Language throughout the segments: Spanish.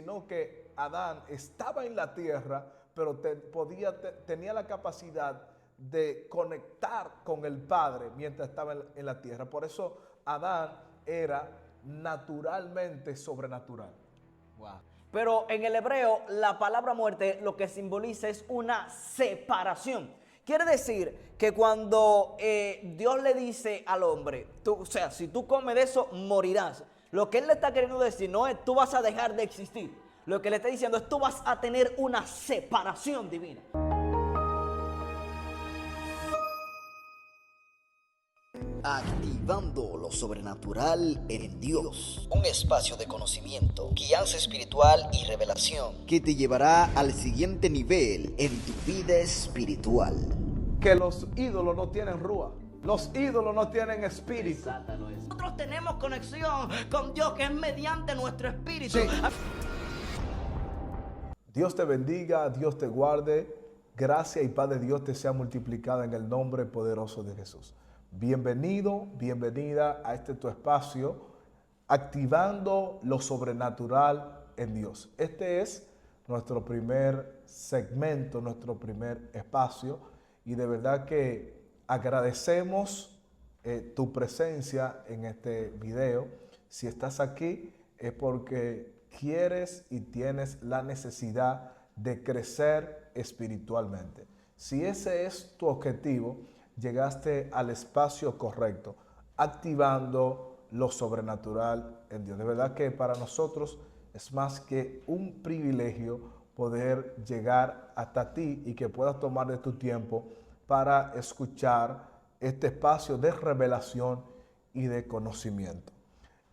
sino que Adán estaba en la tierra, pero tenía la capacidad de conectar con el Padre mientras estaba en la tierra. Por eso Adán era naturalmente sobrenatural. Wow. Pero en el hebreo, la palabra muerte lo que simboliza es una separación. Quiere decir que cuando Dios le dice al hombre, o sea, si tú comes de eso, morirás. Lo que él le está queriendo decir no es tú vas a dejar de existir. Lo que le está diciendo es tú vas a tener una separación divina. Activando lo sobrenatural en Dios. Un espacio de conocimiento, guianza espiritual y revelación que te llevará al siguiente nivel en tu vida espiritual. Que los ídolos no tienen rúa. Los ídolos no tienen espíritu. Nosotros tenemos conexión con Dios que es mediante nuestro espíritu. Sí. Dios te bendiga, Dios te guarde. Gracia y paz de Dios te sea multiplicada en el nombre poderoso de Jesús. Bienvenido, bienvenida a este tu espacio, activando lo sobrenatural en Dios. Este es nuestro primer segmento, nuestro primer espacio, y de verdad que agradecemos tu presencia en este video. Si estás aquí es porque quieres y tienes la necesidad de crecer espiritualmente. Si ese es tu objetivo, llegaste al espacio correcto, activando lo sobrenatural en Dios. De verdad que para nosotros es más que un privilegio poder llegar hasta ti y que puedas tomar de tu tiempo para escuchar este espacio de revelación y de conocimiento.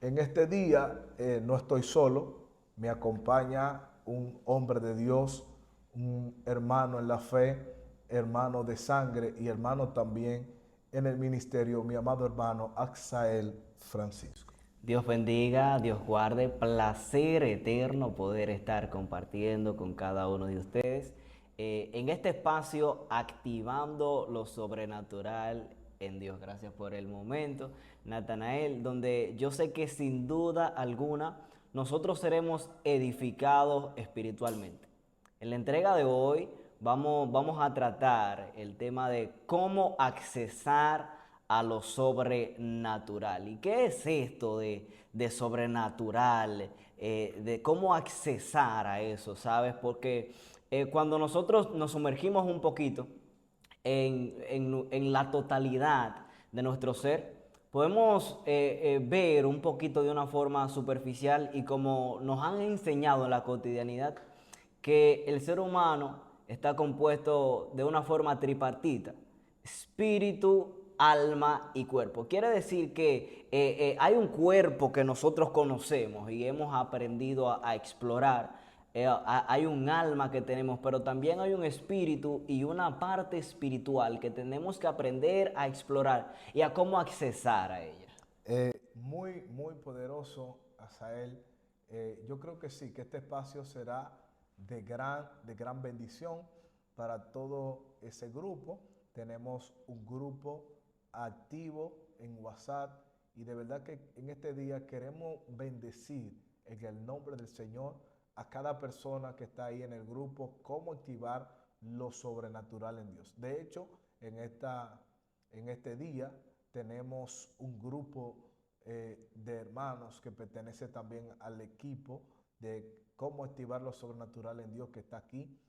En este día no estoy solo, me acompaña un hombre de Dios, un hermano en la fe, hermano de sangre y hermano también en el ministerio, mi amado hermano Axael Francisco. Dios bendiga, Dios guarde, placer eterno poder estar compartiendo con cada uno de ustedes en este espacio activando lo sobrenatural en Dios. Gracias por el momento, Natanael, donde yo sé que sin duda alguna nosotros seremos edificados espiritualmente. En la entrega de hoy vamos a tratar el tema de cómo accesar a lo sobrenatural. ¿Y qué es esto de sobrenatural? De cómo accesar a eso, ¿sabes? Porque cuando nosotros nos sumergimos un poquito en la totalidad de nuestro ser, podemos ver un poquito de una forma superficial y como nos han enseñado en la cotidianidad, que el ser humano está compuesto de una forma tripartita: espíritu, alma y cuerpo. Quiere decir que hay un cuerpo que nosotros conocemos y hemos aprendido a explorar. Hay un alma que tenemos, pero también hay un espíritu y una parte espiritual que tenemos que aprender a explorar y a cómo accesar a ella. Muy poderoso, Asael. Yo creo que sí, que este espacio será de gran bendición para todo ese grupo. Tenemos un grupo activo en WhatsApp y de verdad que en este día queremos bendecir en el nombre del Señor a cada persona que está ahí en el grupo, cómo activar lo sobrenatural en Dios. De hecho, en este día tenemos un grupo de hermanos que pertenece también al equipo de cómo activar lo sobrenatural en Dios, que está aquí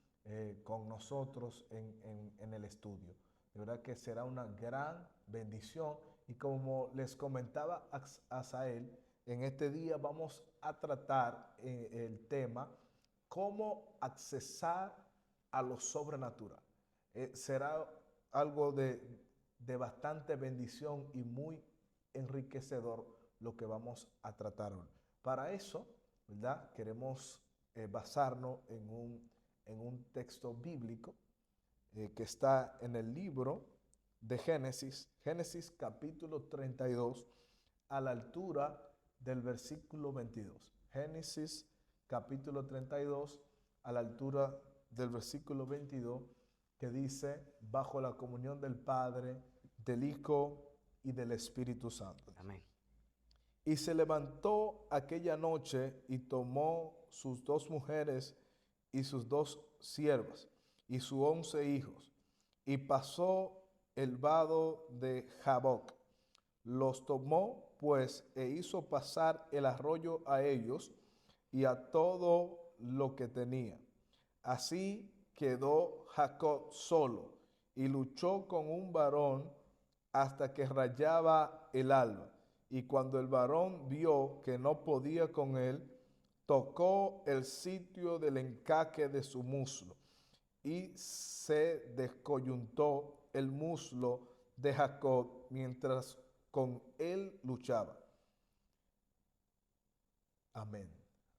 con nosotros en el estudio. De verdad que será una gran bendición y como les comentaba a Asael, en este día vamos a tratar el tema cómo accesar a lo sobrenatural. Será algo de bastante bendición y muy enriquecedor lo que vamos a tratar hoy. Para eso, ¿verdad? Queremos basarnos en un texto bíblico que está en el libro de Génesis, Génesis capítulo 32, a la altura del versículo 22. Génesis capítulo 32, a la altura del versículo 22, que dice: bajo la comunión del Padre, del Hijo y del Espíritu Santo. Amén. Y se levantó aquella noche y tomó sus 2 mujeres y sus 2 siervas y sus 11 hijos, y pasó el vado de Jaboc. Los tomó pues e hizo pasar el arroyo a ellos y a todo lo que tenía. Así quedó Jacob solo y luchó con un varón hasta que rayaba el alba. Y cuando el varón vio que no podía con él, tocó el sitio del encaje de su muslo y se descoyuntó el muslo de Jacob mientras con él luchaba. Amén.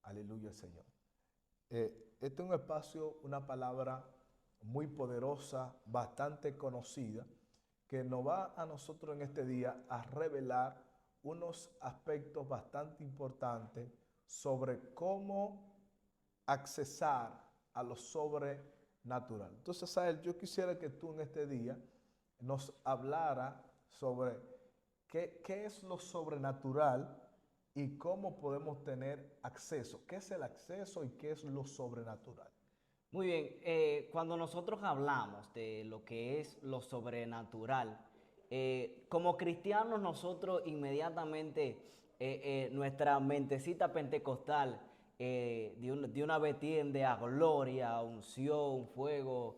Aleluya, Señor. Este es un espacio, una palabra muy poderosa, bastante conocida, que nos va a nosotros en este día a revelar unos aspectos bastante importantes sobre cómo accesar a lo sobrenatural. Entonces, Sael, yo quisiera que tú en este día nos hablara sobre qué es lo sobrenatural y cómo podemos tener acceso. ¿Qué es el acceso y qué es lo sobrenatural? Muy bien, cuando nosotros hablamos de lo que es lo sobrenatural, como cristianos nosotros inmediatamente nuestra mentecita pentecostal de una vez tiende a gloria, unción, fuego,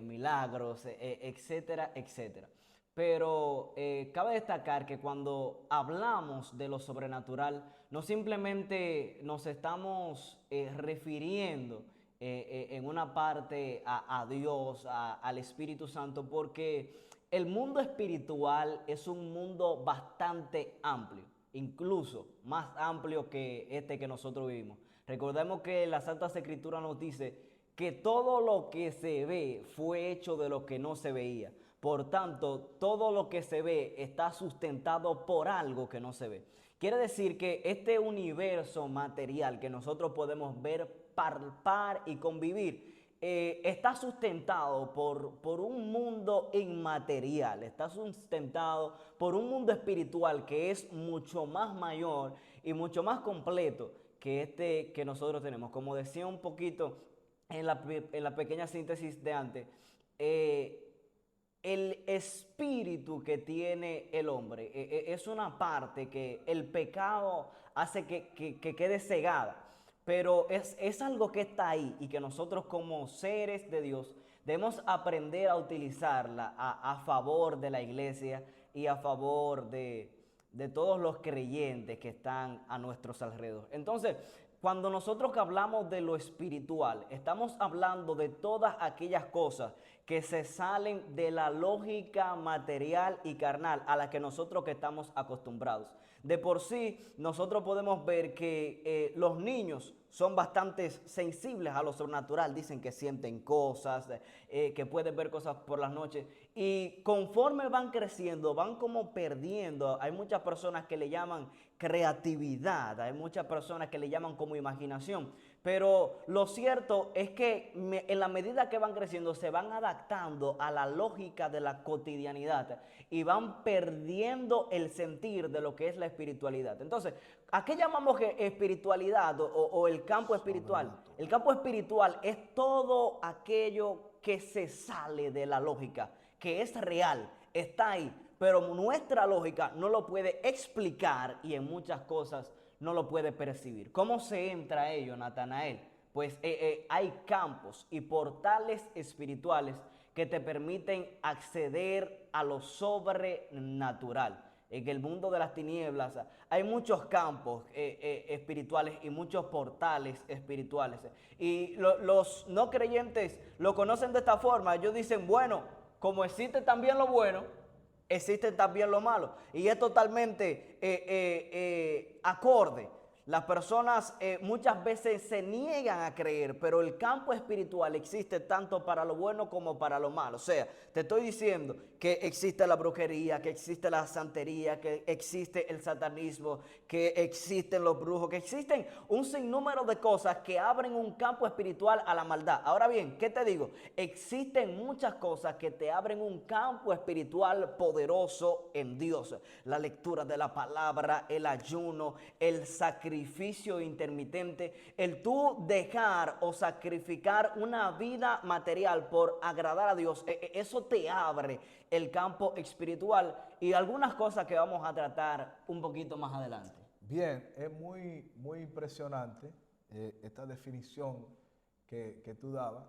milagros, etcétera, etcétera. Pero cabe destacar que cuando hablamos de lo sobrenatural, no simplemente nos estamos refiriendo en una parte a Dios, al Espíritu Santo, porque el mundo espiritual es un mundo bastante amplio, incluso más amplio que este que nosotros vivimos. Recordemos que la Santa Escritura nos dice que todo lo que se ve fue hecho de lo que no se veía. Por tanto, todo lo que se ve está sustentado por algo que no se ve. Quiere decir que este universo material que nosotros podemos ver, palpar y convivir, está sustentado por un mundo inmaterial, está sustentado por un mundo espiritual que es mucho más mayor y mucho más completo que este que nosotros tenemos. Como decía un poquito en la pequeña síntesis de antes, el espíritu que tiene el hombre es una parte que el pecado hace que quede cegada, pero es algo que está ahí y que nosotros como seres de Dios debemos aprender a utilizarla a favor de la iglesia y a favor de todos los creyentes que están a nuestros alrededores. Entonces, cuando nosotros hablamos de lo espiritual, estamos hablando de todas aquellas cosas que se salen de la lógica material y carnal a la que nosotros que estamos acostumbrados. De por sí, nosotros podemos ver que los niños son bastante sensibles a lo sobrenatural. Dicen que sienten cosas, que pueden ver cosas por las noches. Y conforme van creciendo, van como perdiendo. Hay muchas personas que le llaman creatividad, hay muchas personas que le llaman como imaginación. Pero lo cierto es que en la medida que van creciendo se van adaptando a la lógica de la cotidianidad y van perdiendo el sentir de lo que es la espiritualidad. Entonces, ¿a qué llamamos espiritualidad o el campo espiritual? El campo espiritual es todo aquello que se sale de la lógica, que es real, está ahí, pero nuestra lógica no lo puede explicar y en muchas cosas no lo puede percibir. ¿Cómo se entra a ello, Natanael? Pues hay campos y portales espirituales que te permiten acceder a lo sobrenatural. En el mundo de las tinieblas hay muchos campos espirituales y muchos portales espirituales. Y los no creyentes lo conocen de esta forma. Ellos dicen, bueno, como existe también lo bueno, existe también lo malo. Y es totalmente acorde. Las personas muchas veces se niegan a creer, pero el campo espiritual existe tanto para lo bueno como para lo malo. O sea, te estoy diciendo que existe la brujería, que existe la santería, que existe el satanismo, que existen los brujos, que existen un sinnúmero de cosas que abren un campo espiritual a la maldad. Ahora bien, ¿qué te digo? Existen muchas cosas que te abren un campo espiritual poderoso en Dios. La lectura de la palabra, el ayuno, el sacrificio, sacrificio intermitente, el tú dejar o sacrificar una vida material por agradar a Dios, eso te abre el campo espiritual y algunas cosas que vamos a tratar un poquito más adelante. Bien, es muy impresionante esta definición que tú dabas,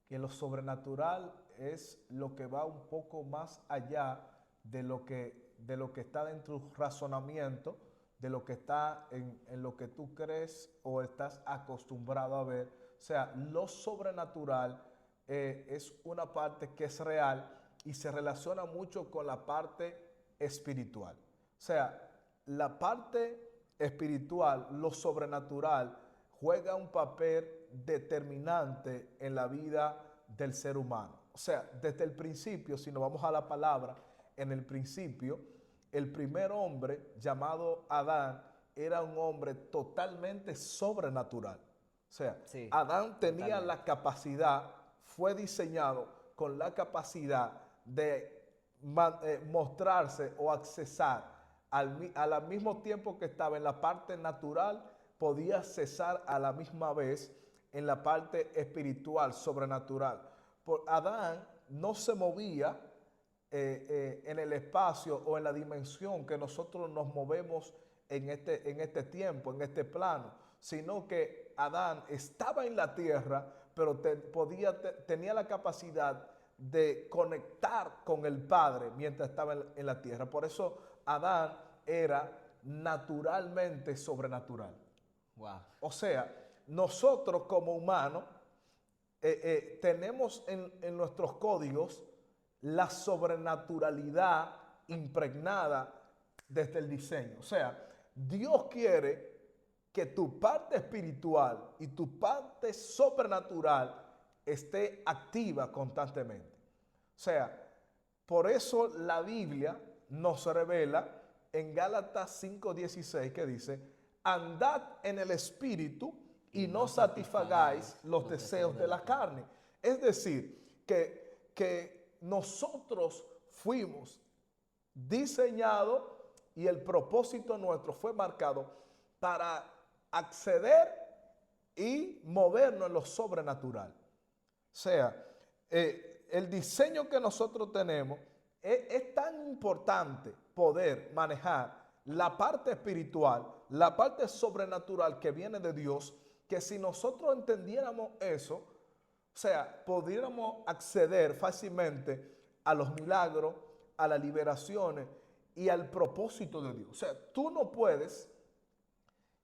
que lo sobrenatural es lo que va un poco más allá de lo que está dentro de un razonamiento, de lo que está en lo que tú crees o estás acostumbrado a ver. O sea, lo sobrenatural es una parte que es real y se relaciona mucho con la parte espiritual. O sea, la parte espiritual, lo sobrenatural, juega un papel determinante en la vida del ser humano. O sea, desde el principio, si nos vamos a la palabra, en el principio, el primer hombre llamado Adán era un hombre totalmente sobrenatural. O sea, Sí, Adán tenía totalmente. la capacidad, fue diseñado con la capacidad de mostrarse o accesar al mismo tiempo que estaba en la parte natural, podía cesar a la misma vez en la parte espiritual, sobrenatural. Por Adán no se movía en el espacio o en la dimensión que nosotros nos movemos en este tiempo, en este plano, sino que Adán estaba en la tierra, pero tenía la capacidad de conectar con el Padre mientras estaba en la tierra. Por eso Adán era naturalmente sobrenatural. Wow. O sea, nosotros como humanos tenemos en nuestros códigos la sobrenaturalidad impregnada desde el diseño. O sea, Dios quiere que tu parte espiritual y tu parte sobrenatural esté activa constantemente. O sea, por eso la Biblia nos revela en Gálatas 5:16 que dice, andad en el espíritu y no satisfagáis los deseos de la carne. Es decir, que nosotros fuimos diseñados y el propósito nuestro fue marcado para acceder y movernos en lo sobrenatural. O sea, el diseño que nosotros tenemos es tan importante poder manejar la parte espiritual, la parte sobrenatural que viene de Dios, que si nosotros entendiéramos eso, o sea, pudiéramos acceder fácilmente a los milagros, a las liberaciones y al propósito de Dios. O sea, tú no puedes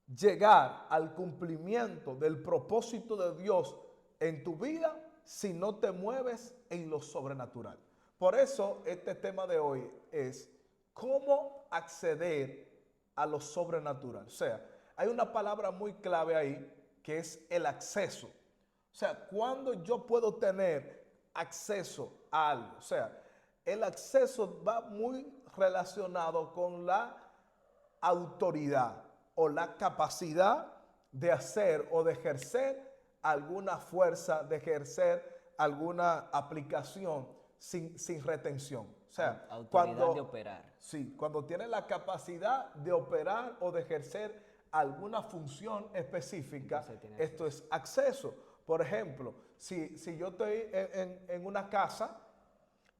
llegar al cumplimiento del propósito de Dios en tu vida si no te mueves en lo sobrenatural. Por eso este tema de hoy es cómo acceder a lo sobrenatural. O sea, hay una palabra muy clave ahí que es el acceso. O sea, cuando yo puedo tener acceso a algo. O sea, el acceso va muy relacionado con la autoridad o la capacidad de hacer o de ejercer alguna fuerza, de ejercer alguna aplicación sin retención. O sea, Autoridad de operar. Sí, cuando tienes la capacidad de operar o de ejercer alguna función específica, esto es acceso. Por ejemplo, si yo estoy en una casa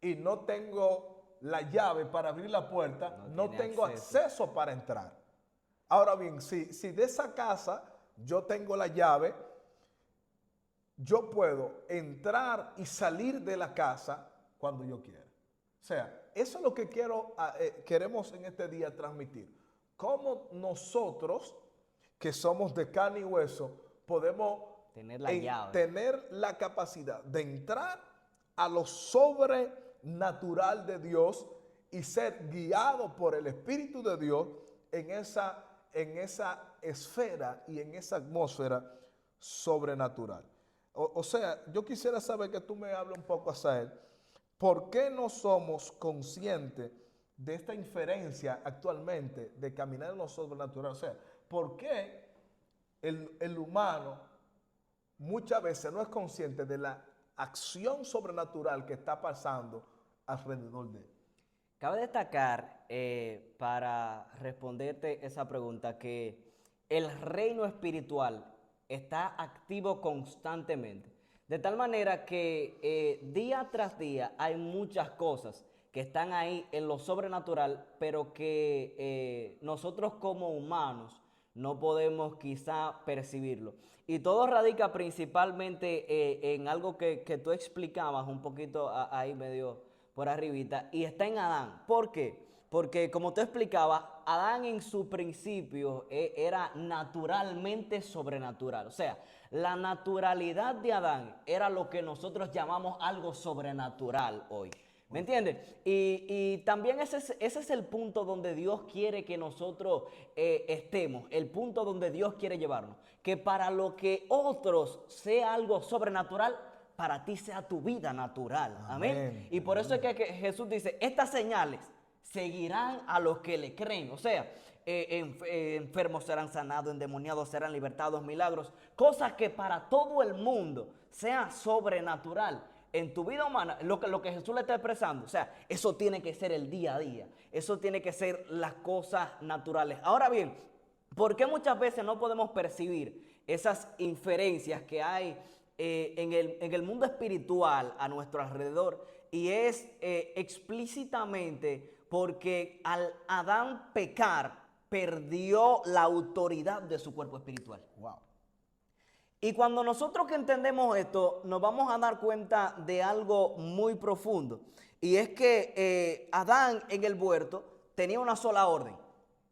y no tengo la llave para abrir la puerta, no tengo acceso para entrar. Ahora bien, si de esa casa yo tengo la llave, yo puedo entrar y salir de la casa cuando yo quiera. O sea, eso es lo que queremos en este día transmitir. Cómo nosotros, que somos de carne y hueso, podemos tener la capacidad de entrar a lo sobrenatural de Dios y ser guiado por el Espíritu de Dios en esa esfera y en esa atmósfera sobrenatural. O sea, yo quisiera saber que tú me hables un poco, Asael, ¿por qué no somos conscientes de esta inferencia actualmente de caminar en lo sobrenatural? O sea, ¿por qué el humano muchas veces no es consciente de la acción sobrenatural que está pasando alrededor de él? Cabe destacar, para responderte esa pregunta, que el reino espiritual está activo constantemente. De tal manera que día tras día hay muchas cosas que están ahí en lo sobrenatural, pero que nosotros como humanos no podemos quizá percibirlo. Y todo radica principalmente en algo que tú explicabas un poquito ahí medio por arribita, y está en Adán. ¿Por qué? Porque como tú explicabas, Adán en su principio era naturalmente sobrenatural. O sea, la naturalidad de Adán era lo que nosotros llamamos algo sobrenatural hoy. ¿Me entiendes? Y también ese es el punto donde Dios quiere que nosotros estemos, el punto donde Dios quiere llevarnos. Que para lo que otros sea algo sobrenatural, para ti sea tu vida natural. Amén. Amén. Y por eso es que Jesús dice, estas señales seguirán a los que le creen. O sea, enfermos serán sanados, endemoniados serán libertados, milagros, cosas que para todo el mundo sea sobrenatural. En tu vida humana, lo que Jesús le está expresando, o sea, eso tiene que ser el día a día, eso tiene que ser las cosas naturales. Ahora bien, ¿por qué muchas veces no podemos percibir esas inferencias que hay en el mundo espiritual a nuestro alrededor? Y es explícitamente porque al Adán pecar, perdió la autoridad de su cuerpo espiritual. Wow. Y cuando nosotros que entendemos esto, nos vamos a dar cuenta de algo muy profundo. Y es que Adán en el huerto tenía una sola orden.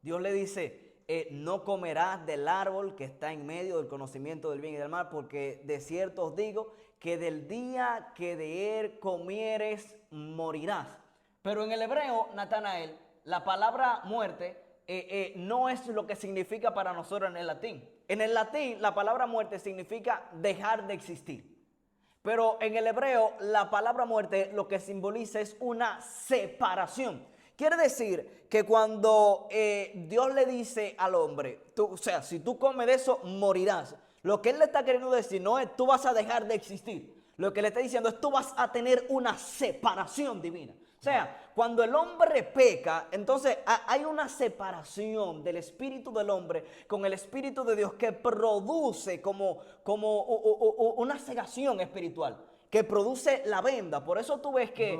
Dios le dice, no comerás del árbol que está en medio del conocimiento del bien y del mal, porque de cierto os digo que del día que de él comieres, morirás. Pero en el hebreo, Natanael, la palabra muerte no es lo que significa para nosotros en el latín. En el latín, la palabra muerte significa dejar de existir. Pero en el hebreo, la palabra muerte lo que simboliza es una separación. Quiere decir que cuando Dios le dice al hombre, o sea, si tú comes de eso, morirás. Lo que él le está queriendo decir no es tú vas a dejar de existir. Lo que le está diciendo es tú vas a tener una separación divina. O sea, cuando el hombre peca, entonces hay una separación del espíritu del hombre con el espíritu de Dios que produce como una cegación espiritual, que produce la venda. Por eso tú ves que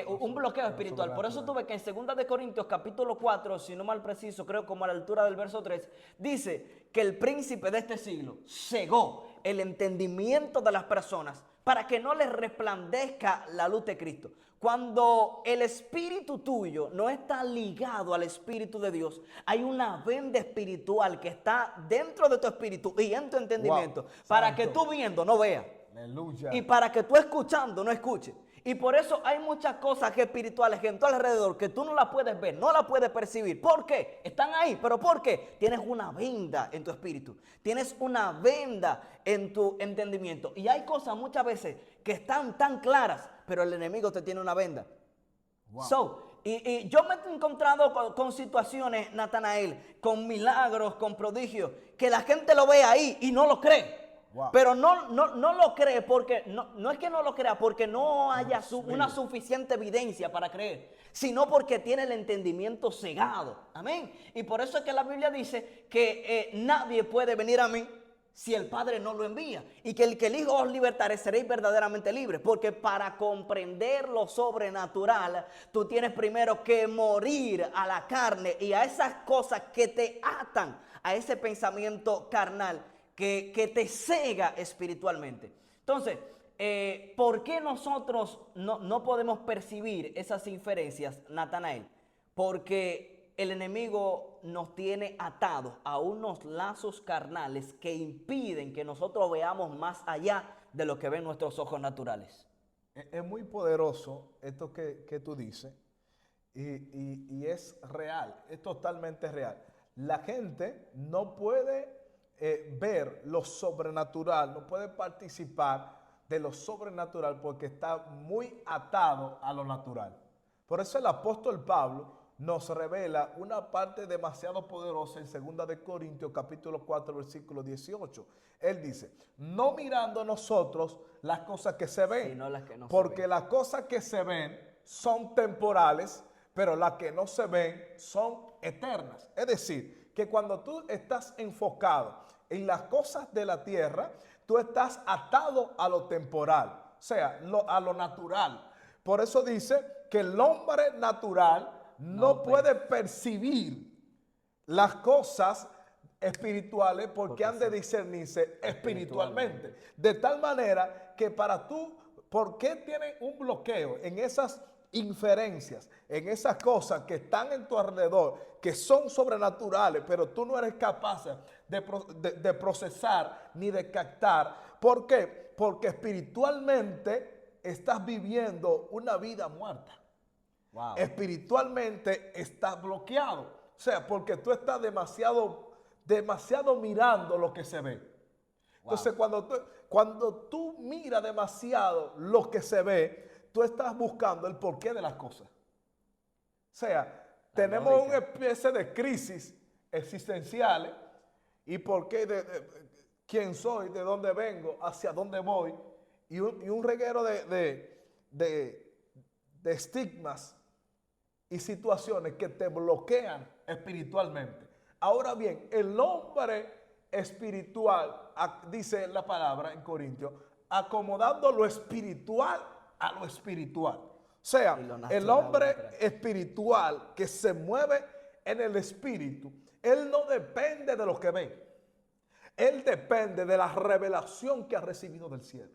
un bloqueo espiritual. Por eso tú ves que en 2 de Corintios capítulo 4, si no mal preciso, creo como a la altura del verso 3, dice que el príncipe de este siglo cegó el entendimiento de las personas para que no les resplandezca la luz de Cristo. Cuando el espíritu tuyo no está ligado al espíritu de Dios, hay una venda espiritual que está dentro de tu espíritu y en tu entendimiento, para que tú viendo no veas. Aleluya. Y para que tú escuchando no escuches. Y por eso hay muchas cosas espirituales que en tu alrededor que tú no las puedes ver, no las puedes percibir. ¿Por qué? Están ahí, pero ¿por qué? Tienes una venda en tu espíritu. Tienes una venda en tu entendimiento. Y hay cosas muchas veces que están tan claras, pero el enemigo te tiene una venda. Wow. Y yo me he encontrado con situaciones, Natanael, con milagros, con prodigios, que la gente lo ve ahí y no lo cree. Wow. Pero no lo cree porque, no es que no lo crea porque no haya una suficiente evidencia para creer, sino porque tiene el entendimiento cegado. Amén. Y por eso es que la Biblia dice que nadie puede venir a mí si el Padre no lo envía. Y que el Hijo os libertare, seréis verdaderamente libres. Porque para comprender lo sobrenatural, tú tienes primero que morir a la carne y a esas cosas que te atan a ese pensamiento carnal que te cega espiritualmente. Entonces, ¿por qué nosotros no podemos percibir esas inferencias, Natanael? Porque el enemigo nos tiene atados a unos lazos carnales que impiden que nosotros veamos más allá de lo que ven nuestros ojos naturales. Es muy poderoso esto que tú dices y es real, es totalmente real. La gente no puede ver lo sobrenatural, no puede participar de lo sobrenatural porque está muy atado a lo natural. Por eso el apóstol Pablo nos revela una parte demasiado poderosa en 2 de Corintios capítulo 4 versículo 18. Él dice, no mirando nosotros las cosas que se ven, sino las que no porque se ven. Las cosas que se ven son temporales, pero las que no se ven son eternas. Es decir, que cuando tú estás enfocado en las cosas de la tierra, tú estás atado a lo temporal, o sea, a lo natural. Por eso dice que el hombre natural no puede percibir las cosas espirituales porque han de discernirse espiritualmente. De tal manera que para tú, ¿por qué tienes un bloqueo en esas inferencias, en esas cosas que están en tu alrededor, que son sobrenaturales, pero tú no eres capaz de procesar ni de captar? ¿Por qué? Porque espiritualmente estás viviendo una vida muerta. Wow. Espiritualmente estás bloqueado. O sea, porque tú estás demasiado mirando lo que se ve. Wow. Entonces, cuando tú miras demasiado lo que se ve, tú estás buscando el porqué de las cosas. O sea, tenemos una especie de crisis existenciales y por qué, quién soy, de dónde vengo, hacia dónde voy, y un reguero de estigmas y situaciones que te bloquean espiritualmente. Ahora bien, el hombre espiritual, dice la palabra en Corintios, acomodando lo espiritual a lo espiritual. O sea, el hombre espiritual que se mueve en el espíritu, él no depende de lo que ve. Él depende de la revelación que ha recibido del cielo.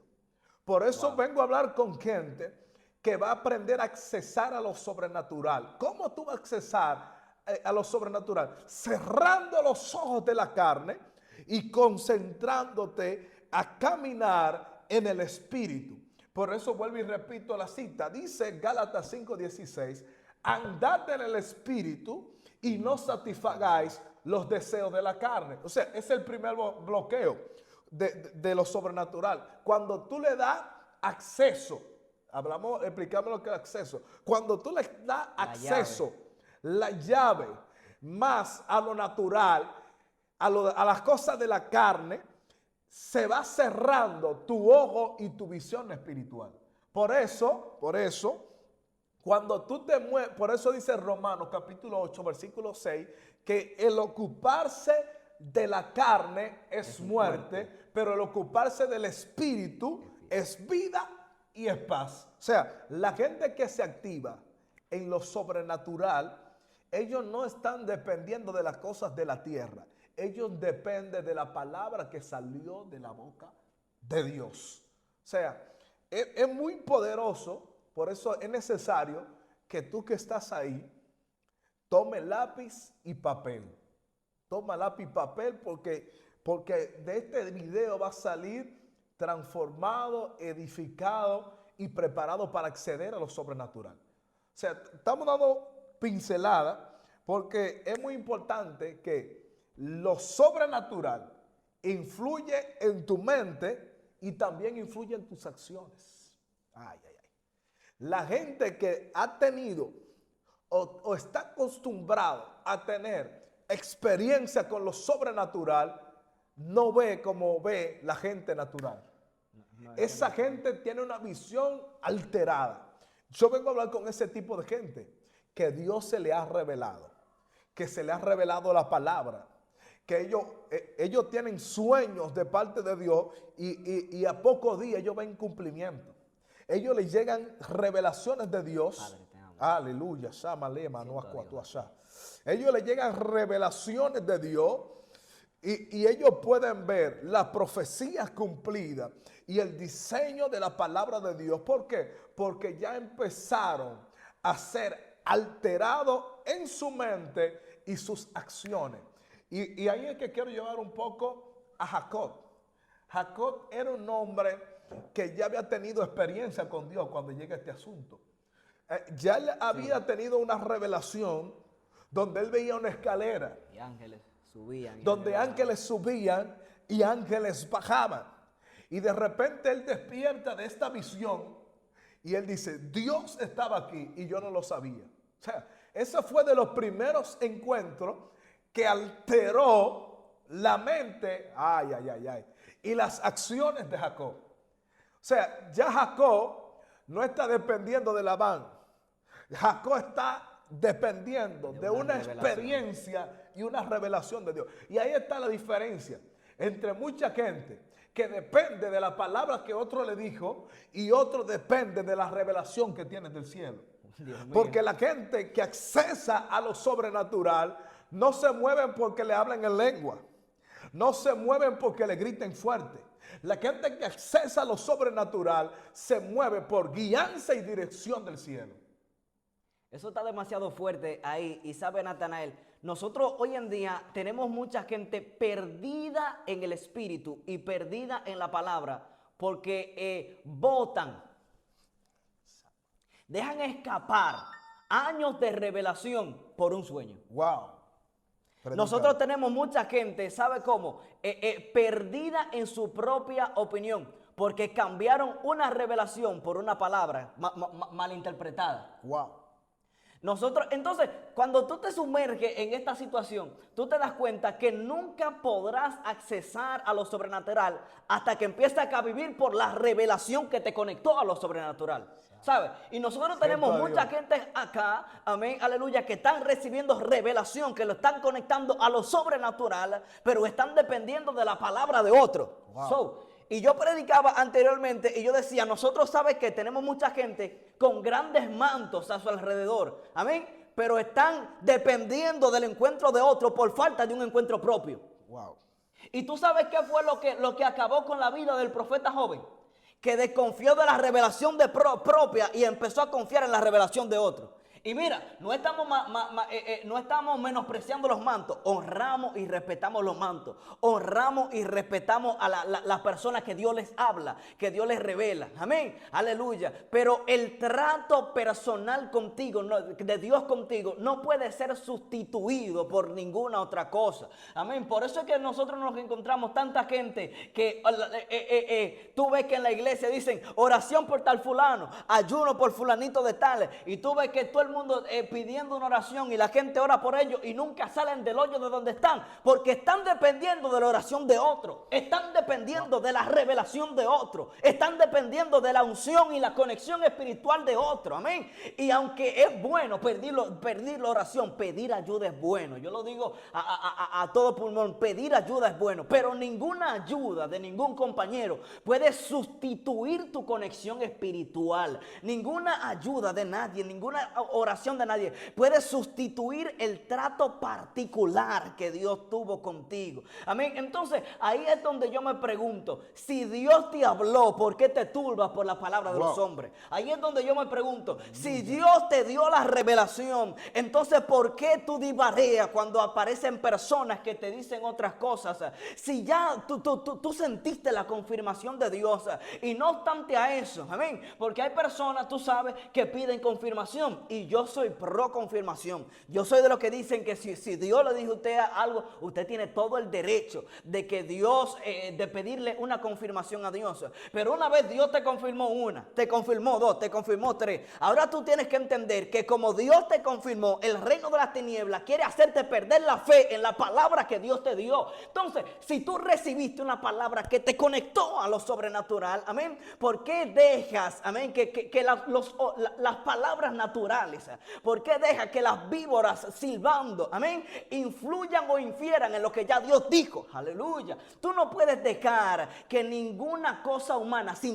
Por eso vengo a hablar con gente que va a aprender a accesar a lo sobrenatural. ¿Cómo tú vas a accesar a lo sobrenatural? Cerrando los ojos de la carne y concentrándote a caminar en el espíritu. Por eso vuelvo y repito la cita. Dice Gálatas 5:16, andad en el espíritu y no satisfagáis los deseos de la carne. O sea, es el primer bloqueo de lo sobrenatural. Cuando tú le das acceso, explicamos lo que es acceso. Cuando tú le das acceso, la llave más a lo natural, a las cosas de la carne, se va cerrando tu ojo y tu visión espiritual. Por eso, cuando tú te mueves, por eso dice Romanos capítulo 8, versículo 6, que el ocuparse de la carne es muerte, pero el ocuparse del espíritu es vida y es paz. O sea, la gente que se activa en lo sobrenatural, ellos no están dependiendo de las cosas de la tierra. Ellos dependen de la palabra que salió de la boca de Dios. O sea, es muy poderoso. Por eso es necesario que tú que estás ahí, tome lápiz y papel. Toma lápiz y papel porque de este video va a salir transformado, edificado y preparado para acceder a lo sobrenatural. O sea, estamos dando pincelada porque es muy importante que lo sobrenatural influye en tu mente y también influye en tus acciones. Ay, ay, ay. La gente que ha tenido o está acostumbrado a tener experiencia con lo sobrenatural, no ve como ve la gente natural. Esa gente tiene una visión alterada. Yo vengo a hablar con ese tipo de gente que Dios se le ha revelado, que se le ha revelado la palabra, que ellos tienen sueños de parte de Dios y a pocos días ellos ven cumplimiento. Ellos les llegan revelaciones de Dios. Padre, te amo. Aleluya. Ellos les llegan revelaciones de Dios y ellos pueden ver las profecías cumplidas y el diseño de la palabra de Dios. ¿Por qué? Porque ya empezaron a ser alterados en su mente y sus acciones. Y ahí es que quiero llevar un poco a Jacob. Jacob era un hombre que ya había tenido experiencia con Dios cuando llega este asunto. Ya él había tenido una revelación donde él veía una escalera. Y ángeles subían. Donde ángeles subían y ángeles bajaban. Y de repente él despierta de esta visión y él dice, Dios estaba aquí y yo no lo sabía. O sea, ese fue de los primeros encuentros que alteró la mente, y las acciones de Jacob. O sea, ya Jacob no está dependiendo de Labán. Jacob está dependiendo de una experiencia y una revelación de Dios. Y ahí está la diferencia entre mucha gente que depende de la palabra que otro le dijo y otro depende de la revelación que tiene del cielo. Porque la gente que accesa a lo sobrenatural no se mueven porque le hablan en lengua, no se mueven porque le griten fuerte. La gente que accesa a lo sobrenatural se mueve por guianza y dirección del cielo. Eso está demasiado fuerte ahí. Y sabe, Natanael, nosotros hoy en día tenemos mucha gente perdida en el espíritu y perdida en la palabra porque votan, dejan escapar años de revelación por un sueño. Wow. Nosotros tenemos mucha gente, ¿sabe cómo? Perdida en su propia opinión, porque cambiaron una revelación por una palabra malinterpretada. Wow. Nosotros, entonces, cuando tú te sumerges en esta situación, tú te das cuenta que nunca podrás accesar a lo sobrenatural hasta que empieces a vivir por la revelación que te conectó a lo sobrenatural. ¿Sabes? Y nosotros tenemos mucha gente acá, amén, aleluya, que están recibiendo revelación, que lo están conectando a lo sobrenatural, pero están dependiendo de la palabra de otro. Wow. Y yo predicaba anteriormente y yo decía, nosotros sabes que tenemos mucha gente con grandes mantos a su alrededor, amén, pero están dependiendo del encuentro de otro por falta de un encuentro propio. Wow. Y tú sabes qué fue lo que acabó con la vida del profeta joven, que desconfió de la revelación propia y empezó a confiar en la revelación de otro. Y mira, no estamos menospreciando los mantos, honramos y respetamos los mantos, honramos y respetamos a las personas que Dios les habla, que Dios les revela, amén, aleluya. Pero el trato personal contigo, de Dios contigo, no puede ser sustituido por ninguna otra cosa, amén. Por eso es que nosotros nos encontramos tanta gente que tú ves que en la iglesia dicen oración por tal fulano, ayuno por fulanito de tal, y tú ves que todo el mundo pidiendo una oración y la gente ora por ellos y nunca salen del hoyo de donde están, porque están dependiendo de la oración de otro, están dependiendo de la revelación de otro, están dependiendo de la unción y la conexión espiritual de otro, amén. Y aunque es bueno pedir la oración, pedir ayuda es bueno, yo lo digo a todo pulmón, pedir ayuda es bueno, pero ninguna ayuda de ningún compañero puede sustituir tu conexión espiritual, ninguna ayuda de nadie, ninguna oración de nadie puede sustituir el trato particular que Dios tuvo contigo, amén. Entonces ahí es donde yo me pregunto, si Dios te habló, ¿por qué te turbas por la palabra de los hombres? Ahí es donde yo me pregunto, si Dios te dio la revelación, entonces ¿por qué tú divareas cuando aparecen personas que te dicen otras cosas? Si ya tú sentiste la confirmación de Dios, y no obstante a eso, amén, porque hay personas, tú sabes, que piden confirmación, y yo soy pro confirmación. Yo soy de los que dicen que si Dios le dijo a usted algo, usted tiene todo el derecho de que Dios, de pedirle una confirmación a Dios. Pero una vez Dios te confirmó una, te confirmó dos, te confirmó tres. Ahora tú tienes que entender que como Dios te confirmó, el reino de las tinieblas quiere hacerte perder la fe en la palabra que Dios te dio. Entonces, si tú recibiste una palabra que te conectó a lo sobrenatural, amén, ¿por qué dejas, amén, que las palabras naturales, por qué dejas que las víboras silbando, amén, influyan o infieran en lo que ya Dios dijo? Aleluya. Tú no puedes dejar que ninguna cosa humana se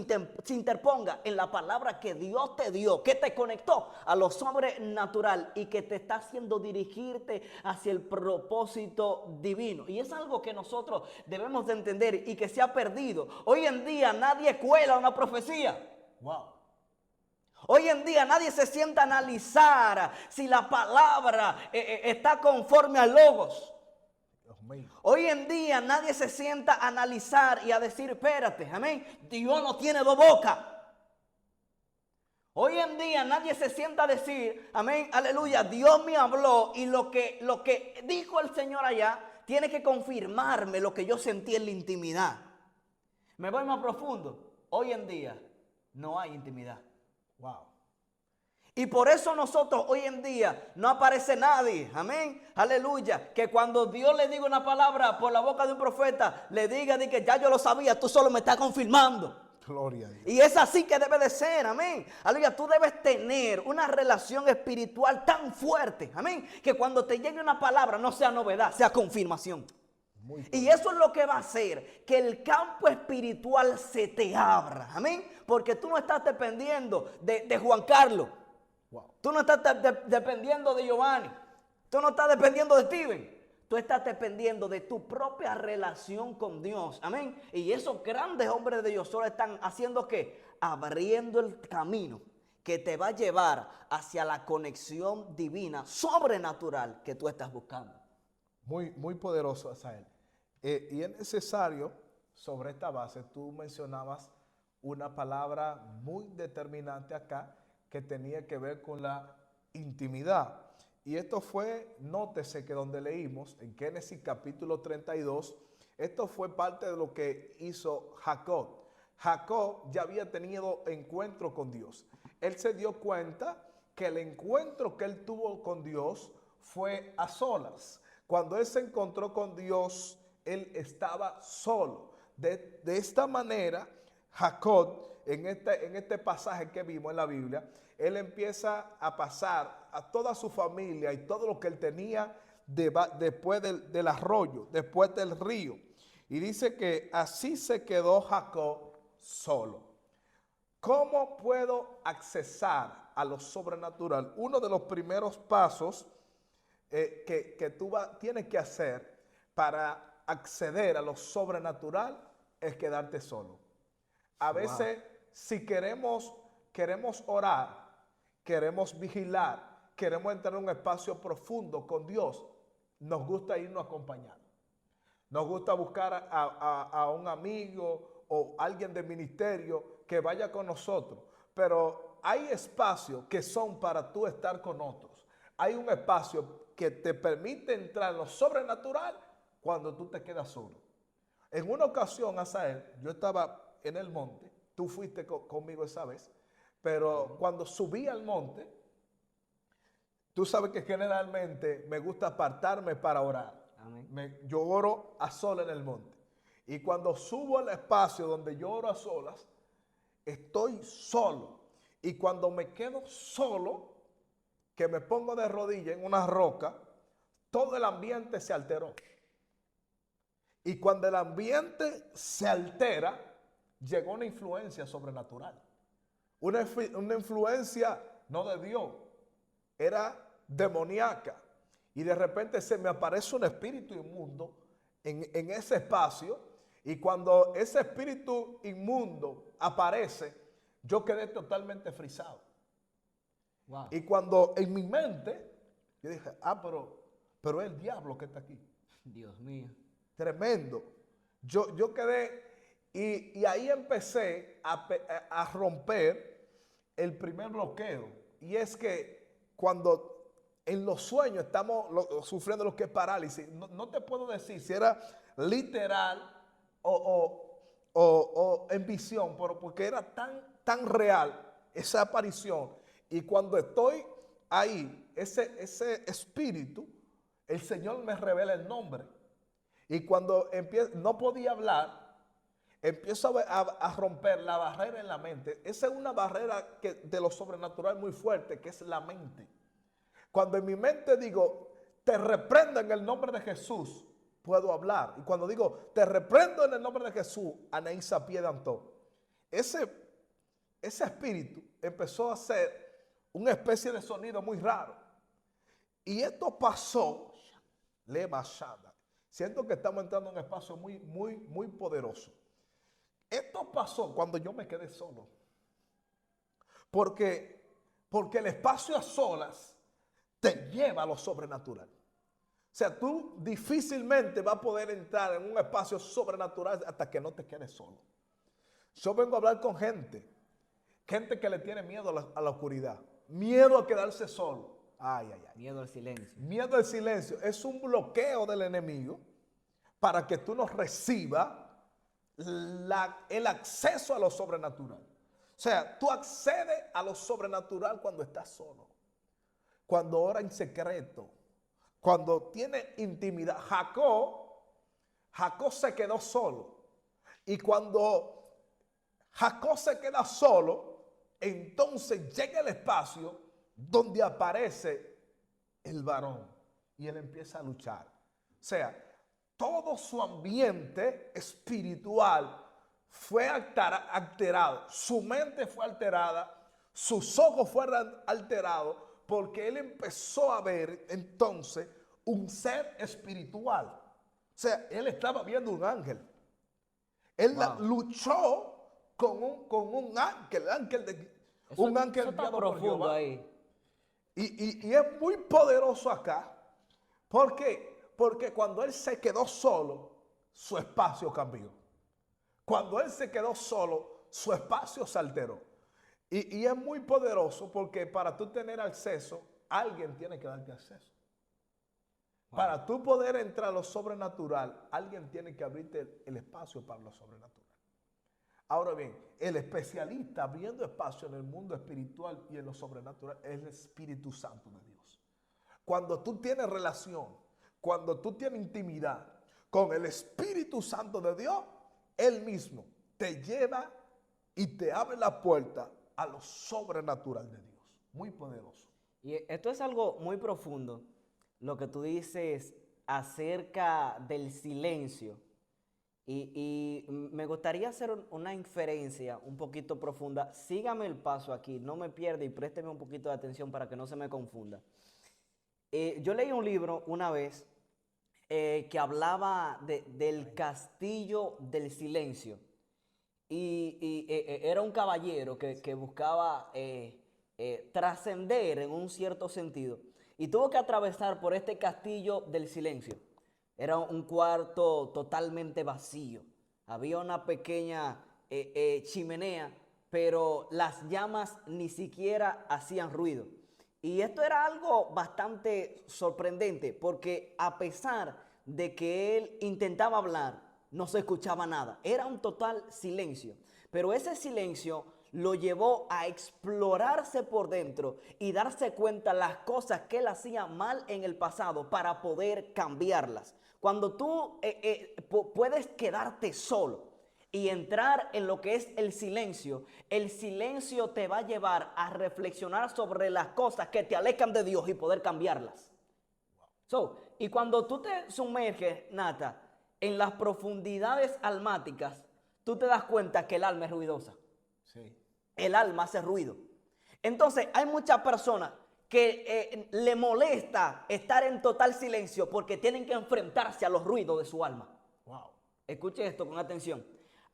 interponga en la palabra que Dios te dio, que te conectó a lo sobrenatural y que te está haciendo dirigirte hacia el propósito divino. Y es algo que nosotros debemos de entender y que se ha perdido. Hoy en día nadie cuela una profecía. Wow. Hoy en día nadie se sienta a analizar si la palabra está conforme a logos. Hoy en día nadie se sienta a analizar y a decir, espérate, amén, Dios no tiene dos bocas. Hoy en día nadie se sienta a decir, amén, aleluya, Dios me habló y lo que dijo el Señor allá tiene que confirmarme lo que yo sentí en la intimidad. Me voy más profundo. Hoy en día no hay intimidad. Wow. Y por eso nosotros hoy en día no aparece nadie, amén, aleluya, que cuando Dios le diga una palabra por la boca de un profeta, le diga de que ya yo lo sabía, tú solo me estás confirmando. Gloria a Dios. Y es así que debe de ser, amén. Aleluya, tú debes tener una relación espiritual tan fuerte, amén, que cuando te llegue una palabra no sea novedad, sea confirmación. Y eso es lo que va a hacer que el campo espiritual se te abra, amén, porque tú no estás dependiendo de Juan Carlos, Wow. tú no estás dependiendo de Giovanni, tú no estás dependiendo de Steven. Tú estás dependiendo de tu propia relación con Dios. Amén. Y esos grandes hombres de Dios solo están haciendo ¿qué? Abriendo el camino que te va a llevar hacia la conexión divina, sobrenatural que tú estás buscando. Muy, muy poderoso, Asael. Y es necesario, sobre esta base, tú mencionabas una palabra muy determinante acá que tenía que ver con la intimidad. Y esto fue, nótese que donde leímos en Génesis capítulo 32, esto fue parte de lo que hizo Jacob. Jacob ya había tenido encuentro con Dios. Él se dio cuenta que el encuentro que él tuvo con Dios fue a solas. Cuando él se encontró con Dios, él estaba solo. De esta manera, Jacob, en este pasaje que vimos en la Biblia, él empieza a pasar a toda su familia y todo lo que él tenía después del arroyo, después del río. Y dice que así se quedó Jacob solo. ¿Cómo puedo accesar a lo sobrenatural? Uno de los primeros pasos que tú tienes que hacer para acceder a lo sobrenatural es quedarte solo. A veces, si queremos orar, queremos vigilar, queremos entrar en un espacio profundo con Dios, nos gusta irnos acompañados. Nos gusta buscar a un amigo o alguien del ministerio que vaya con nosotros. Pero hay espacios que son para tú estar con otros. Hay un espacio que te permite entrar en lo sobrenatural cuando tú te quedas solo. En una ocasión, Asael, yo estaba en el monte, tú fuiste conmigo esa vez, pero cuando subí al monte, tú sabes que generalmente me gusta apartarme para orar. Yo oro a solas en el monte. Y cuando subo al espacio donde yo oro a solas, estoy solo. Y cuando me quedo solo, que me pongo de rodillas en una roca, todo el ambiente se alteró. Y cuando el ambiente se altera, llegó una influencia sobrenatural. Una influencia no de Dios, era demoníaca. Y de repente se me aparece un espíritu inmundo en ese espacio. Y cuando ese espíritu inmundo aparece, yo quedé totalmente frisado. Wow. Y cuando en mi mente, yo dije, pero es el diablo que está aquí. Dios mío. Tremendo. Yo quedé, y ahí empecé a romper el primer bloqueo. Y es que cuando en los sueños estamos sufriendo lo que es parálisis, no te puedo decir si era literal o en visión, pero porque era tan real esa aparición. Y cuando estoy ahí, ese espíritu, el Señor me revela el nombre. Y cuando no podía hablar, empiezo a romper la barrera en la mente. Esa es una barrera de lo sobrenatural muy fuerte, que es la mente. Cuando en mi mente digo, te reprendo en el nombre de Jesús, puedo hablar. Y cuando digo, te reprendo en el nombre de Jesús, Anaísa Piedantó. Ese espíritu empezó a hacer una especie de sonido muy raro. Y esto pasó, siento que estamos entrando en un espacio muy, muy, muy poderoso. Esto pasó cuando yo me quedé solo. Porque el espacio a solas te lleva a lo sobrenatural. O sea, tú difícilmente vas a poder entrar en un espacio sobrenatural hasta que no te quedes solo. Yo vengo a hablar con gente que le tiene miedo a la oscuridad, miedo a quedarse solo. Miedo al silencio. Miedo al silencio es un bloqueo del enemigo para que tú no recibas el acceso a lo sobrenatural. O sea, tú accedes a lo sobrenatural cuando estás solo, cuando ora en secreto, cuando tiene intimidad. Jacob se quedó solo. Y cuando Jacob se queda solo, entonces llega el espacio donde aparece el varón y él empieza a luchar. O sea, todo su ambiente espiritual fue alterado, su mente fue alterada, sus ojos fueron alterados, porque él empezó a ver entonces un ser espiritual. O sea, él estaba viendo un ángel. Él luchó con un ángel, un ángel eso está enviado por profundo Jehová. ahí. Y es muy poderoso acá. ¿Por qué? Porque cuando él se quedó solo, su espacio cambió. Cuando él se quedó solo, su espacio se alteró. Y es muy poderoso porque para tú tener acceso, alguien tiene que darte acceso. Wow. Para tú poder entrar a lo sobrenatural, alguien tiene que abrirte el espacio para lo sobrenatural. Ahora bien, el especialista abriendo espacio en el mundo espiritual y en lo sobrenatural es el Espíritu Santo de Dios. Cuando tú tienes relación, cuando tú tienes intimidad con el Espíritu Santo de Dios, Él mismo te lleva y te abre la puerta a lo sobrenatural de Dios. Muy poderoso. Y esto es algo muy profundo, lo que tú dices acerca del silencio. Y me gustaría hacer una inferencia un poquito profunda. Sígame el paso aquí, no me pierda y présteme un poquito de atención para que no se me confunda. Yo leí un libro una vez que hablaba del castillo del silencio. Y era un caballero que buscaba trascender en un cierto sentido. Y tuvo que atravesar por este castillo del silencio. Era un cuarto totalmente vacío. Había una pequeña chimenea, pero las llamas ni siquiera hacían ruido. Y esto era algo bastante sorprendente, porque a pesar de que él intentaba hablar, no se escuchaba nada. Era un total silencio. Pero ese silencio lo llevó a explorarse por dentro y darse cuenta las cosas que él hacía mal en el pasado para poder cambiarlas. Cuando tú puedes quedarte solo y entrar en lo que es el silencio te va a llevar a reflexionar sobre las cosas que te alejan de Dios y poder cambiarlas. Y cuando tú te sumerges, Nata, en las profundidades almáticas, tú te das cuenta que el alma es ruidosa. Sí. El alma hace ruido. Entonces, hay muchas personas que le molesta estar en total silencio porque tienen que enfrentarse a los ruidos de su alma. Wow. Escuche esto con atención.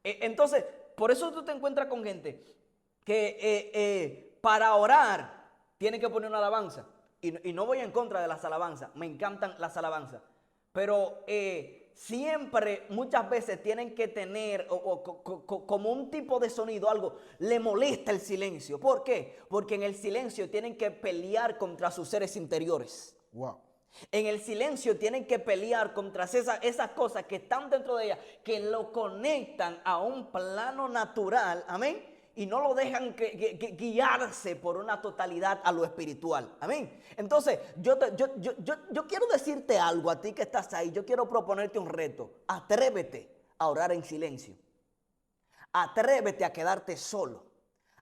Entonces, por eso tú te encuentras con gente que para orar tiene que poner una alabanza. Y no voy en contra de las alabanzas, me encantan las alabanzas. Pero siempre, muchas veces tienen que tener como un tipo de sonido, algo. Le molesta el silencio. ¿Por qué? Porque en el silencio tienen que pelear contra sus seres interiores. Wow. En el silencio tienen que pelear contra esas cosas que están dentro de ellas, que lo conectan a un plano natural, amén, y no lo dejan guiarse por una totalidad a lo espiritual, amén. Entonces, yo quiero decirte algo a ti que estás ahí, yo quiero proponerte un reto. Atrévete a orar en silencio. Atrévete a quedarte solo.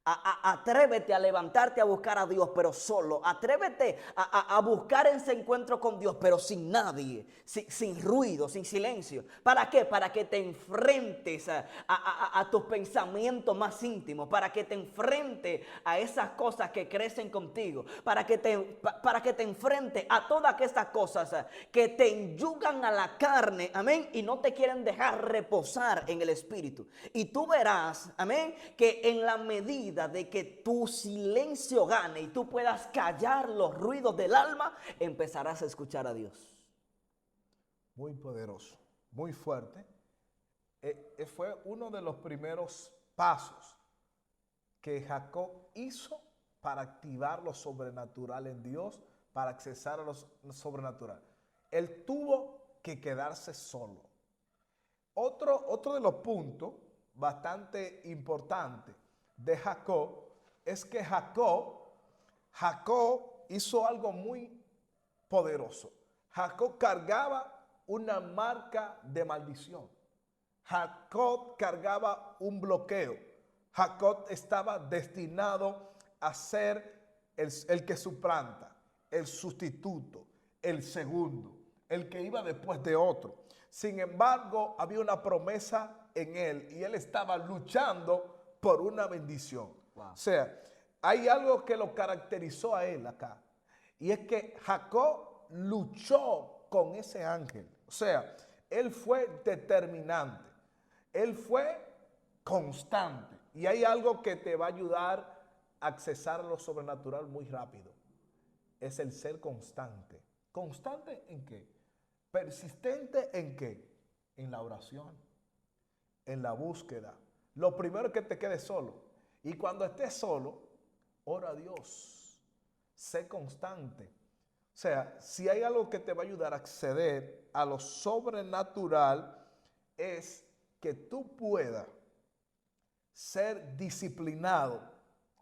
Atrévete a levantarte a buscar a Dios, pero solo. Atrévete a buscar ese encuentro con Dios, pero sin nadie, sin ruido, sin silencio. ¿Para qué? Para que te enfrentes a tus pensamientos más íntimos, para que te enfrentes a esas cosas que crecen contigo, para que te enfrentes a todas esas cosas que te enyugan a la carne, amén, y no te quieren dejar reposar en el espíritu. Y tú verás, amén, que en la medida de que tu silencio gane y tú puedas callar los ruidos del alma, empezarás a escuchar a Dios. Muy poderoso, muy fuerte. Fue uno de los primeros pasos que Jacob hizo para activar lo sobrenatural en Dios, para accesar a lo sobrenatural. Él tuvo que quedarse solo. Otro de los puntos bastante importantes de Jacob es que Jacob hizo algo muy poderoso. Jacob cargaba una marca de maldición. Jacob cargaba un bloqueo. Jacob estaba destinado a ser el que suplanta, el sustituto, el segundo, el que iba después de otro. Sin embargo, había una promesa en él y él estaba luchando por una bendición. Wow. O sea, hay algo que lo caracterizó a él acá. Y es que Jacob luchó con ese ángel. O sea, él fue determinante. Él fue constante. Y hay algo que te va a ayudar a accesar a lo sobrenatural muy rápido. Es el ser constante. ¿Constante en qué? Persistente en qué? En la oración, en la búsqueda. Lo primero es que te quedes solo. Y cuando estés solo, ora a Dios. Sé constante. O sea, si hay algo que te va a ayudar a acceder a lo sobrenatural, es que tú puedas ser disciplinado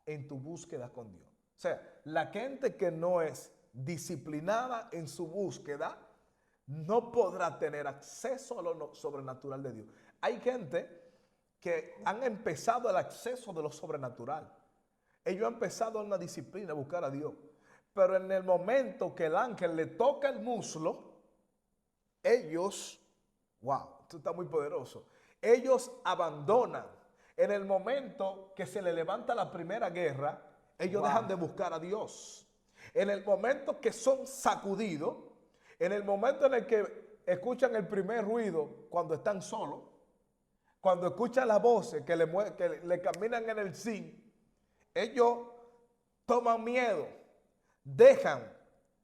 en tu búsqueda con Dios. O sea, la gente que no es disciplinada en su búsqueda no podrá tener acceso a lo sobrenatural de Dios. Hay gente que han empezado el acceso de lo sobrenatural. Ellos han empezado una disciplina a buscar a Dios. Pero en el momento que el ángel le toca el muslo, ellos, wow, esto está muy poderoso. Ellos abandonan. En el momento que se le levanta la primera guerra, ellos dejan de buscar a Dios. En el momento que son sacudidos, en el momento en el que escuchan el primer ruido cuando están solos, cuando escuchan las voces que le caminan en el zinc, ellos toman miedo, dejan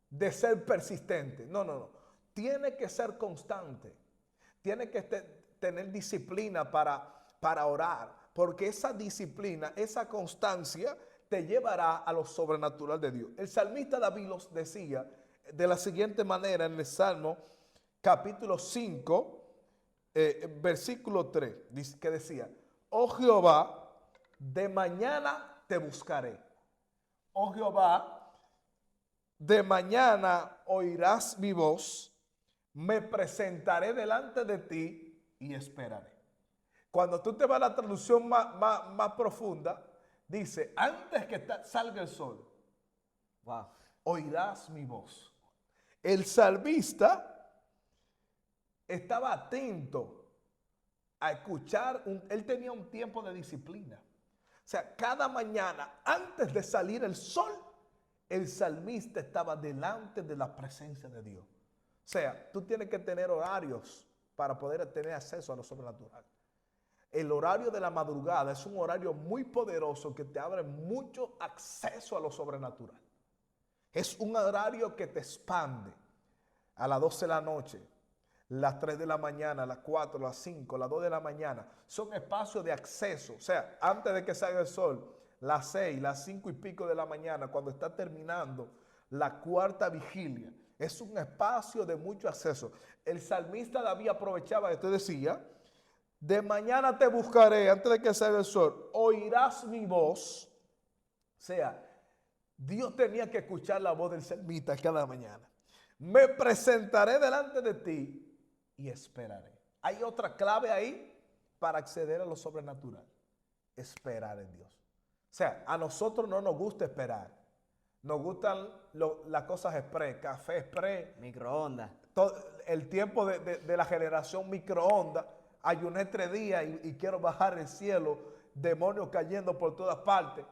de ser persistentes. No. Tiene que ser constante. Tiene que tener disciplina para orar, porque esa disciplina, esa constancia te llevará a lo sobrenatural de Dios. El salmista David los decía de la siguiente manera en el Salmo capítulo 5, versículo 3, que decía: oh Jehová, de mañana te buscaré. Oh Jehová, de mañana oirás mi voz, me presentaré delante de ti y esperaré. Cuando tú te vas a la traducción más profunda, dice: antes que salga el sol, Wow. oirás mi voz. El salmista estaba atento a escuchar, él tenía un tiempo de disciplina. O sea, cada mañana, antes de salir el sol, el salmista estaba delante de la presencia de Dios. O sea, tú tienes que tener horarios para poder tener acceso a lo sobrenatural. El horario de la madrugada es un horario muy poderoso que te abre mucho acceso a lo sobrenatural. Es un horario que te expande a las 12 de la noche, las 3 de la mañana, las 4, las 5, las 2 de la mañana. Son espacios de acceso. O sea, antes de que salga el sol, las 6, las 5 y pico de la mañana, cuando está terminando la cuarta vigilia. Es un espacio de mucho acceso. El salmista David aprovechaba esto y decía: de mañana te buscaré antes de que salga el sol, oirás mi voz. O sea, Dios tenía que escuchar la voz del salmista cada mañana. Me presentaré delante de ti y esperaré. Hay otra clave ahí para acceder a lo sobrenatural: esperar en Dios. O sea, a nosotros no nos gusta esperar. Nos gustan las cosas express, café express, Microondas. el tiempo de la generación microondas. Ayuné 3 días y quiero bajar el cielo, demonios cayendo por todas partes.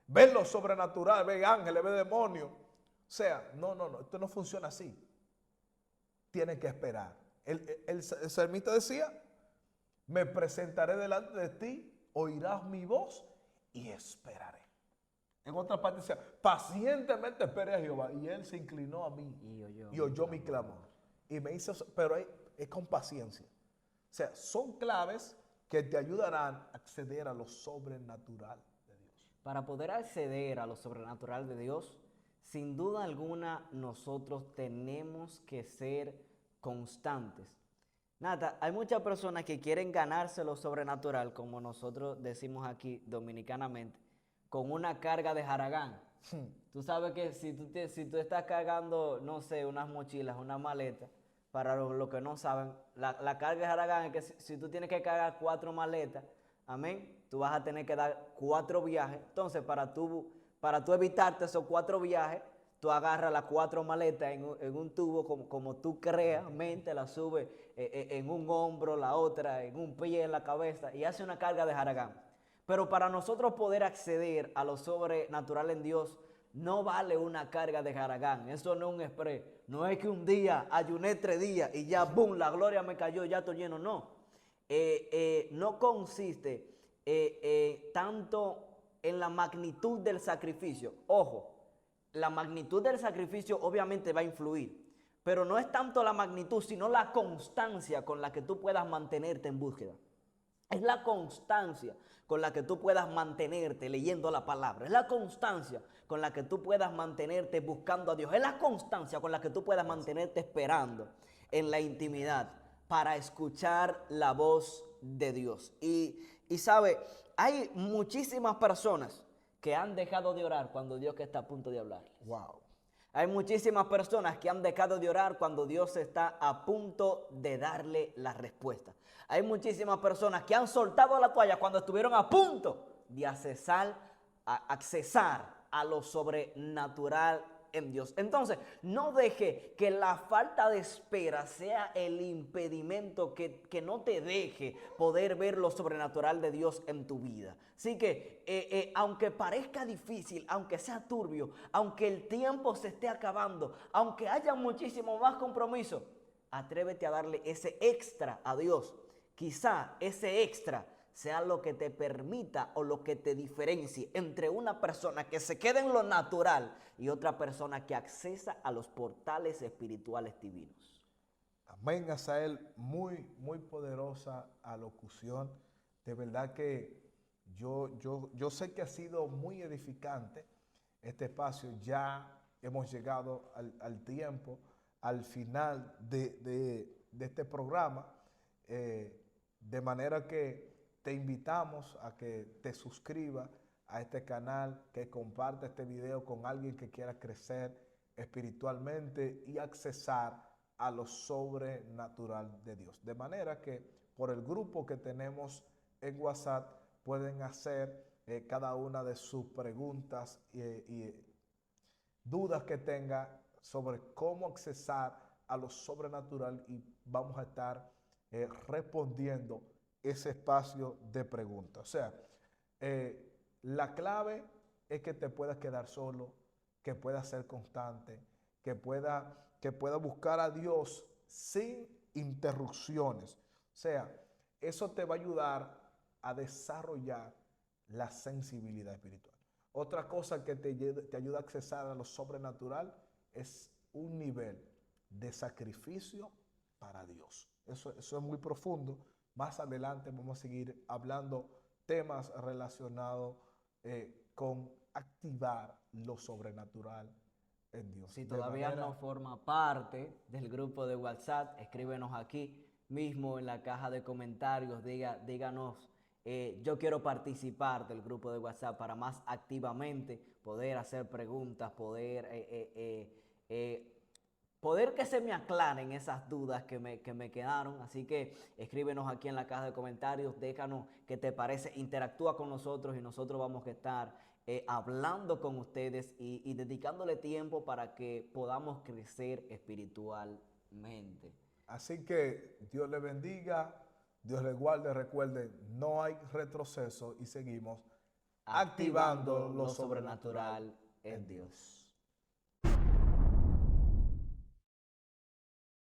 Ver lo sobrenatural, ver ángeles, ver demonios. O sea, no, esto no funciona así. Tiene que esperar. El salmista decía: me presentaré delante de ti, oirás mi voz y esperaré. En otra parte decía: pacientemente esperé a Jehová, y él se inclinó a mí y oyó mi clamor. Y me hizo, pero es con paciencia. O sea, son claves que te ayudarán a acceder a lo sobrenatural de Dios. Para poder acceder a lo sobrenatural de Dios, sin duda alguna nosotros tenemos que ser constantes. Nata, hay muchas personas que quieren ganarse lo sobrenatural, como nosotros decimos aquí dominicanamente, con una carga de haragán. Tú sabes que si tú estás cargando, no sé, unas mochilas, una maleta, para los que no saben, la carga de haragán es que si tú tienes que cargar 4 maletas, amén, tú vas a tener que dar 4 viajes. Entonces, para tú evitarte esos 4 viajes, tú agarras las 4 maletas en un tubo como tú creas, mente, la subes en un hombro, la otra en un pie, en la cabeza, y hace una carga de Haragán. Pero para nosotros poder acceder a lo sobrenatural en Dios, no vale una carga de Haragán. Eso no es un spray. No es que un día ayuné 3 días y ya, boom, la gloria me cayó, ya estoy lleno. No. No consiste tanto en la magnitud del sacrificio. Ojo, la magnitud del sacrificio obviamente va a influir, pero no es tanto la magnitud, sino la constancia con la que tú puedas mantenerte en búsqueda. Es la constancia con la que tú puedas mantenerte leyendo la palabra. Es la constancia con la que tú puedas mantenerte buscando a Dios. Es la constancia con la que tú puedas mantenerte esperando en la intimidad para escuchar la voz de Dios. Y sabe, hay muchísimas personas que han dejado de orar cuando Dios está a punto de hablarles. Wow. Hay muchísimas personas que han dejado de orar cuando Dios está a punto de darle la respuesta. Hay muchísimas personas que han soltado la toalla cuando estuvieron a punto de accesar a lo sobrenatural en Dios. Entonces, no deje que la falta de espera sea el impedimento que no te deje poder ver lo sobrenatural de Dios en tu vida. Así que, aunque parezca difícil, aunque sea turbio, aunque el tiempo se esté acabando, aunque haya muchísimo más compromiso, atrévete a darle ese extra a Dios. Quizá ese extra sea lo que te permita o lo que te diferencie entre una persona que se queda en lo natural y otra persona que accesa a los portales espirituales divinos. Amén, Asael. Muy, muy poderosa alocución. De verdad que yo sé que ha sido muy edificante este espacio. Ya hemos llegado al tiempo, al final de este programa. De manera que te invitamos a que te suscribas a este canal, que comparte este video con alguien que quiera crecer espiritualmente y accesar a lo sobrenatural de Dios. De manera que por el grupo que tenemos en WhatsApp pueden hacer cada una de sus preguntas y dudas que tenga sobre cómo accesar a lo sobrenatural, y vamos a estar respondiendo ese espacio de preguntas. O sea, la clave es que te puedas quedar solo, que puedas ser constante, que pueda buscar a Dios sin interrupciones. O sea, eso te va a ayudar a desarrollar la sensibilidad espiritual. Otra cosa que te ayuda a accesar a lo sobrenatural es un nivel de sacrificio para Dios. Eso es muy profundo. Más adelante vamos a seguir hablando temas relacionados con activar lo sobrenatural en Dios. Si todavía no forma parte del grupo de WhatsApp, escríbenos aquí mismo en la caja de comentarios, díganos, yo quiero participar del grupo de WhatsApp para más activamente poder hacer preguntas, poder que se me aclaren esas dudas que me quedaron. Así que escríbenos aquí en la caja de comentarios, déjanos qué te parece, interactúa con nosotros y nosotros vamos a estar hablando con ustedes y dedicándole tiempo para que podamos crecer espiritualmente. Así que Dios le bendiga, Dios le guarde. Recuerden, no hay retroceso y seguimos activando lo sobrenatural en Dios.